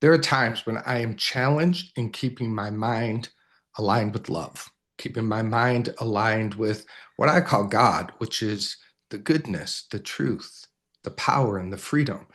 There are times when I am challenged in keeping my mind aligned with love, keeping my mind aligned with what I call God, which is the goodness, the truth, the power, and the freedom.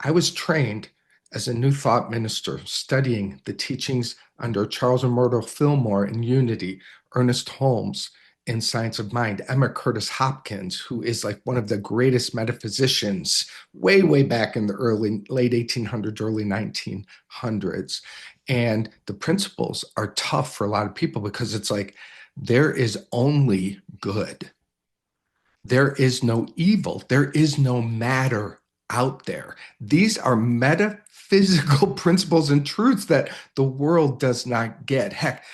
I was trained as a New Thought minister, studying the teachings under Charles and Myrtle Fillmore in Unity, Ernest Holmes in Science of Mind, Emma Curtis Hopkins, who is like one of the greatest metaphysicians way back in the late 1800s, early 1900s. And the principles are tough for a lot of people because it's like there is only good. There is no evil. There is no matter out there. These are metaphysical principles and truths that the world does not get. Heck,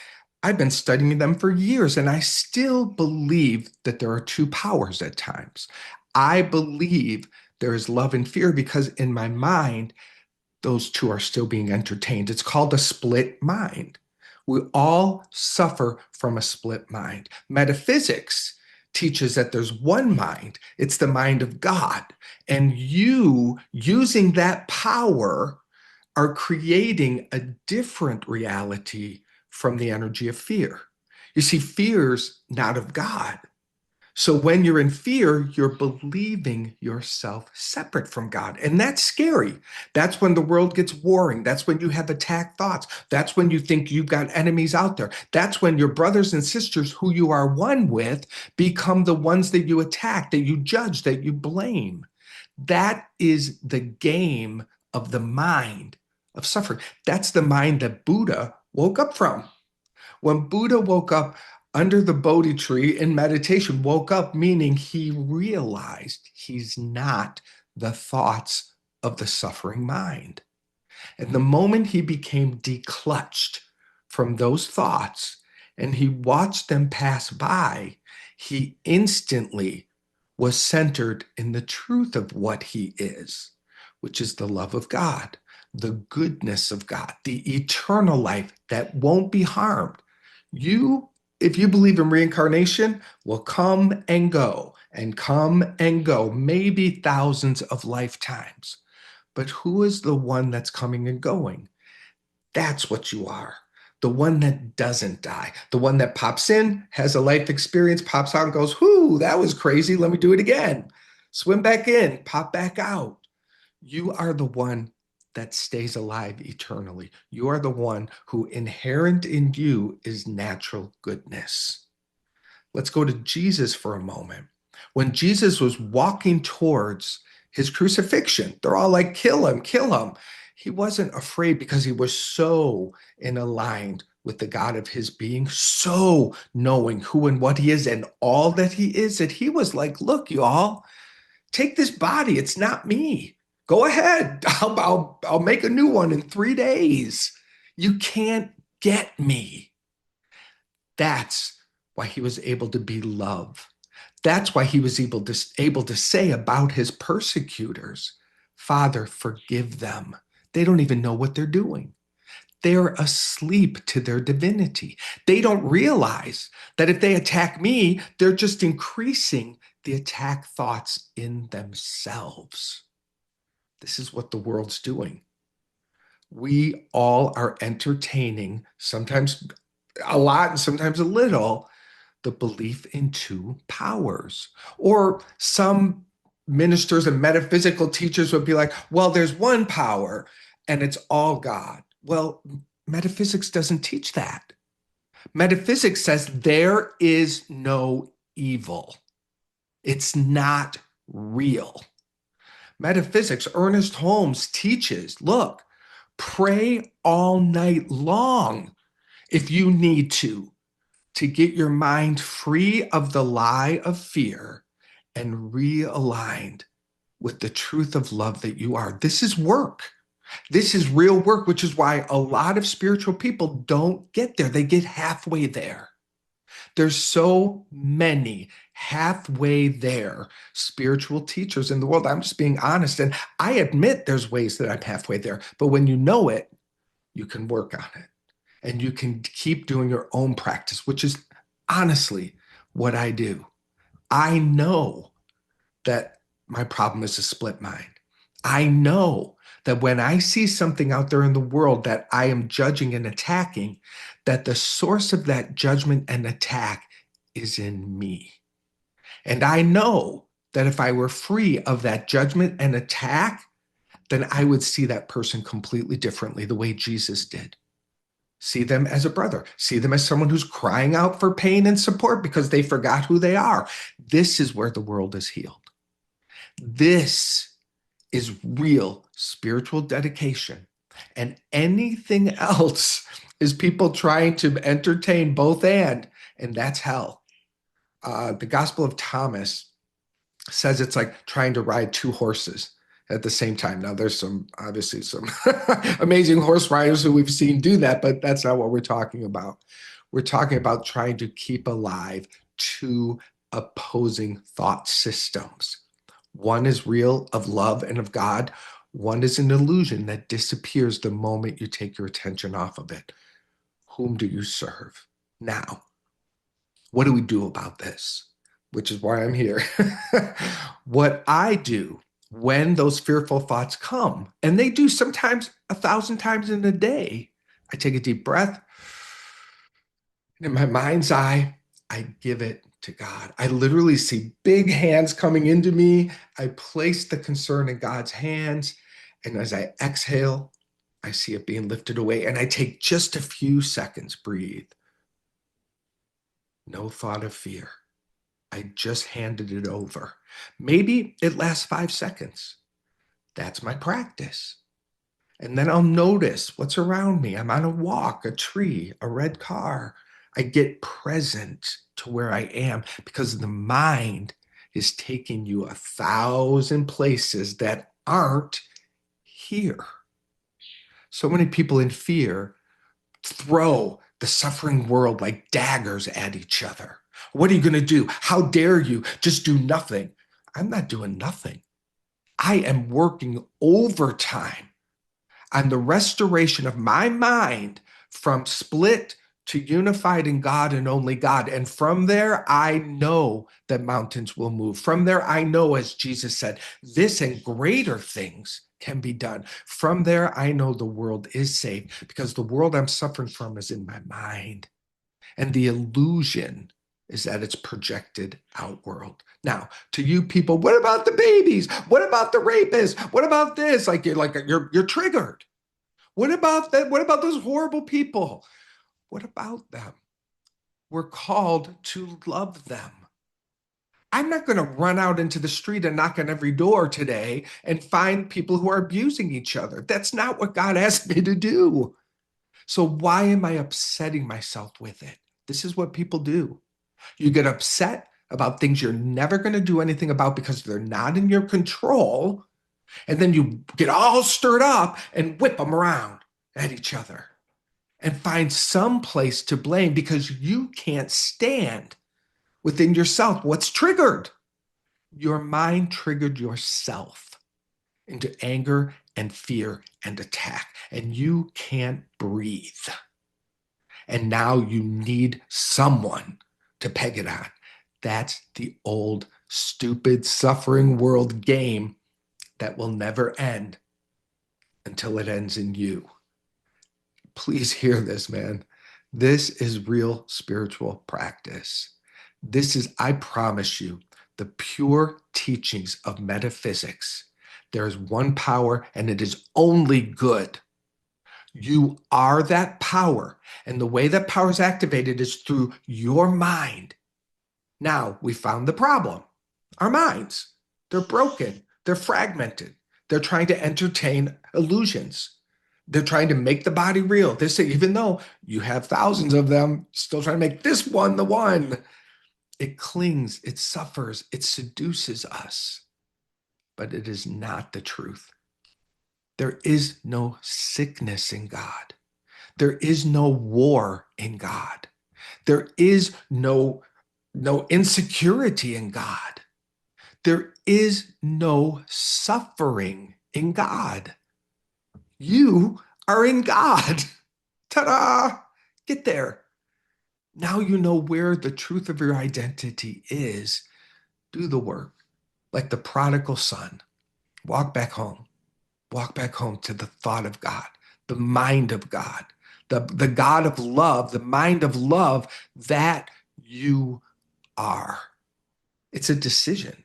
I've been studying them for years, and I still believe that there are two powers at times. I believe there is love and fear because in my mind, those two are still being entertained. It's called a split mind. We all suffer from a split mind. Metaphysics teaches that there's one mind, it's the mind of God. And you, using that power, are creating a different reality from the energy of fear. You see, fear's not of God. So when you're in fear, you're believing yourself separate from God. And that's scary. That's when the world gets warring. That's when you have attack thoughts. That's when you think you've got enemies out there. That's when your brothers and sisters who you are one with become the ones that you attack, that you judge, that you blame. That is the game of the mind of suffering. That's the mind that Buddha woke up from. When Buddha woke up under the Bodhi tree in meditation, woke up meaning he realized he's not the thoughts of the suffering mind. And the moment he became declutched from those thoughts and he watched them pass by, he instantly was centered in the truth of what he is, which is the love of God, the goodness of God, the eternal life that won't be harmed. You, if you believe in reincarnation, will come and go and come and go, maybe thousands of lifetimes. But who is the one that's coming and going? That's what you are. The one that doesn't die. The one that pops in, has a life experience, pops out and goes, whoo, that was crazy. Let me do it again. Swim back in, pop back out. You are the one that stays alive eternally. You are the one who inherent in you is natural goodness. Let's go to Jesus for a moment. When Jesus was walking towards his crucifixion, they're all like, kill him, kill him. He wasn't afraid because he was so in aligned with the God of his being, so knowing who and what he is and all that he is, that he was like, look, you all, take this body. It's not me. Go ahead. I'll make a new one in 3 days. You can't get me. That's why he was able to be love. That's why he was able to say about his persecutors, Father, forgive them. They don't even know what they're doing. They're asleep to their divinity. They don't realize that if they attack me, they're just increasing the attack thoughts in themselves. This is what the world's doing. We all are entertaining, sometimes a lot and sometimes a little, the belief in two powers. Or some ministers and metaphysical teachers would be like, well, there's one power and it's all God. Well, metaphysics doesn't teach that. Metaphysics says there is no evil. It's not real. Metaphysics, Ernest Holmes teaches, look, pray all night long if you need to get your mind free of the lie of fear and realigned with the truth of love that you are. This is work. This is real work, which is why a lot of spiritual people don't get there. They get halfway there. There's so many halfway there spiritual teachers in the world. I'm just being honest. And I admit there's ways that I'm halfway there. But when you know it, you can work on it. And you can keep doing your own practice, which is honestly what I do. I know that my problem is a split mind. I know that when I see something out there in the world that I am judging and attacking, that the source of that judgment and attack is in me. And I know that if I were free of that judgment and attack, then I would see that person completely differently, the way Jesus did. See them as a brother. See them as someone who's crying out for pain and support because they forgot who they are. This is where the world is healed. This is real spiritual dedication. And anything else is people trying to entertain both and that's hell. The Gospel of Thomas says it's like trying to ride two horses at the same time. Now, there's obviously some amazing horse riders who we've seen do that, but that's not what we're talking about. We're talking about trying to keep alive two opposing thought systems. One is real, of love and of God. One is an illusion that disappears the moment you take your attention off of it. Whom do you serve? Now, what do we do about this? Which is why I'm here. What I do when those fearful thoughts come, and they do sometimes 1,000 times in a day, I take a deep breath. And in my mind's eye, I give it to God. I literally see big hands coming into me. I place the concern in God's hands. And as I exhale, I see it being lifted away. And I take just a few seconds, breathe. No thought of fear. I just handed it over. Maybe it lasts 5 seconds. That's my practice. And then I'll notice what's around me. I'm on a walk, a tree, a red car. I get present to where I am because the mind is taking you 1,000 places that aren't here. So many people in fear throw the suffering world like daggers at each other. What are you going to do? How dare you just do nothing? I'm not doing nothing. I am working overtime on the restoration of my mind from split to unified in God and only God. And from there, I know that mountains will move. From there, I know, as Jesus said, this and greater things can be done. From there, I know the world is safe because the world I'm suffering from is in my mind. And the illusion is that it's projected outward. Now, to you people, what about the babies? What about the rapists? What about this? You're triggered. What about that? What about those horrible people? What about them? We're called to love them. I'm not going to run out into the street and knock on every door today and find people who are abusing each other. That's not what God asked me to do. So why am I upsetting myself with it? This is what people do. You get upset about things you're never going to do anything about because they're not in your control. And then you get all stirred up and whip them around at each other and find some place to blame because you can't stand within yourself what's triggered. Your mind triggered yourself into anger and fear and attack, and you can't breathe. And now you need someone to peg it on. That's the old, stupid, suffering world game that will never end until it ends in you. Please hear this, man. This is real spiritual practice. This is, I promise you, the pure teachings of metaphysics. There is one power, and it is only good. You are that power, and the way that power is activated is through your mind. Now, we found the problem. Our minds, they're broken, they're fragmented. They're trying to entertain illusions. They're trying to make the body real. They say, even though you have thousands of them, still trying to make this one the one. It clings, it suffers, it seduces us. But it is not the truth. There is no sickness in God. There is no war in God. There is no insecurity in God. There is no suffering in God. You are in God. Ta-da! Get there. Now you know where the truth of your identity is. Do the work. Like the prodigal son. Walk back home. Walk back home to the thought of God, the mind of God, the God of love, the mind of love that you are. It's a decision.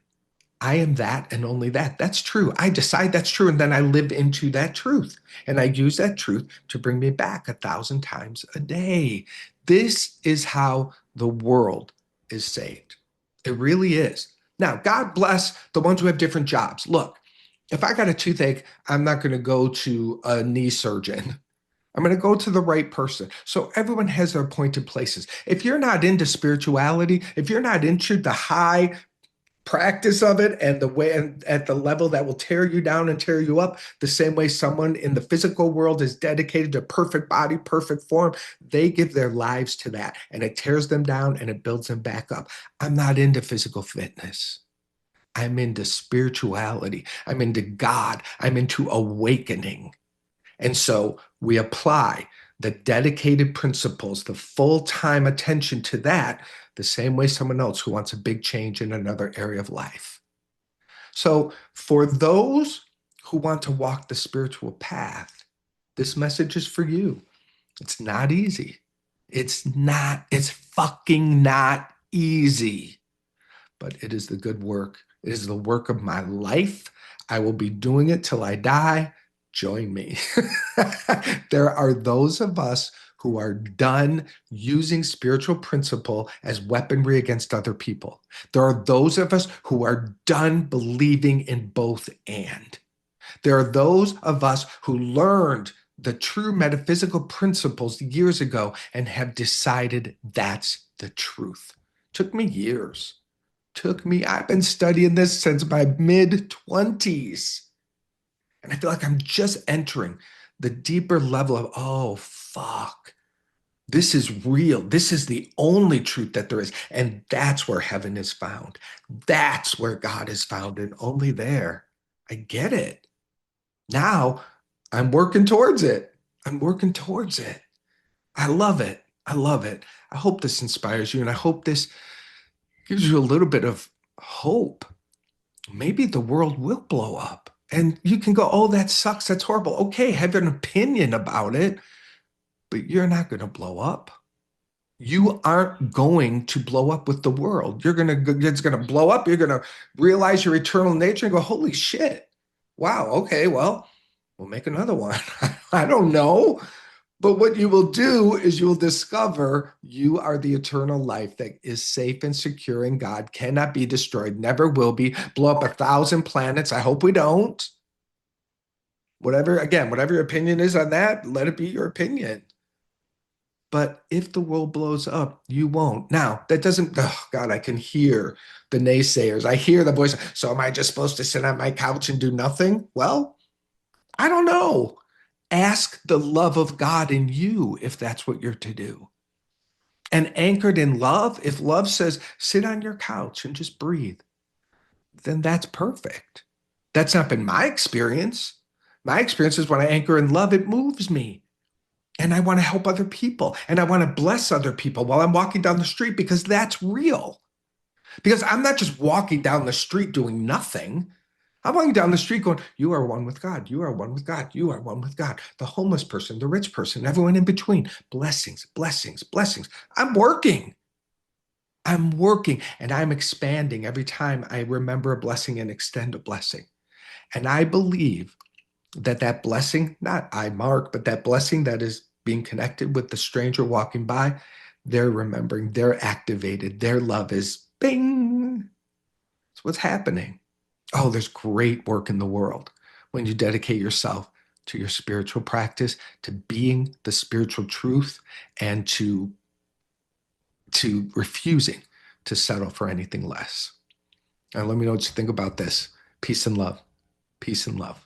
I am that and only that. That's true. I decide that's true, and then I live into that truth. And I use that truth to bring me back 1,000 times a day. This is how the world is saved. It really is. Now, God bless the ones who have different jobs. Look, if I got a toothache, I'm not going to go to a knee surgeon. I'm going to go to the right person. So everyone has their appointed places. If you're not into spirituality, if you're not into the high practice of it and the way and at the level that will tear you down and tear you up, the same way someone in the physical world is dedicated to perfect body, perfect form, they give their lives to that, and it tears them down and it builds them back up. I'm not into physical fitness. I'm into spirituality. I'm into God. I'm into awakening. And so we apply the dedicated principles, the full-time attention to that, the same way someone else who wants a big change in another area of life. So for those who want to walk the spiritual path, this message is for you. It's not easy. It's fucking not easy, but it is the good work. It is the work of my life. I will be doing it till I die. Join me. There are those of us who are done using spiritual principle as weaponry against other people. There are those of us who are done believing in both and. There are those of us who learned the true metaphysical principles years ago and have decided that's the truth. Took me years. I've been studying this since my mid-20s. And I feel like I'm just entering the deeper level of, oh, fuck, this is real. This is the only truth that there is. And that's where heaven is found. That's where God is found, and only there. I get it. Now I'm working towards it. I'm working towards it. I love it. I love it. I hope this inspires you, and I hope this gives you a little bit of hope. Maybe the world will blow up. And you can go, oh, that sucks. That's horrible. Okay, have an opinion about it, but you're not going to blow up. You aren't going to blow up with the world. It's going to blow up. You're going to realize your eternal nature and go, holy shit. Wow. Okay. Well, we'll make another one. I don't know. But what you will do is you will discover you are the eternal life that is safe and secure in God, cannot be destroyed, never will be, blow up 1,000 planets. I hope we don't. Whatever your opinion is on that, let it be your opinion. But if the world blows up, you won't. Now, that doesn't, oh God, I can hear the naysayers. I hear the voice. So am I just supposed to sit on my couch and do nothing? Well, I don't know. Ask the love of God in you if that's what you're to do. And anchored in love, if love says, sit on your couch and just breathe, then that's perfect. That's not been my experience. My experience is when I anchor in love, it moves me. And I want to help other people. And I want to bless other people while I'm walking down the street, because that's real. Because I'm not just walking down the street doing nothing. I'm walking down the street going, you are one with God. You are one with God. You are one with God. The homeless person, the rich person, everyone in between. Blessings, blessings, blessings. I'm working. And I'm expanding every time I remember a blessing and extend a blessing. And I believe that that blessing, not I, Mark, but that blessing that is being connected with the stranger walking by, they're remembering, they're activated, their love is bing. That's what's happening. Oh, there's great work in the world when you dedicate yourself to your spiritual practice, to being the spiritual truth, and to refusing to settle for anything less. And let me know what you think about this. Peace and love. Peace and love.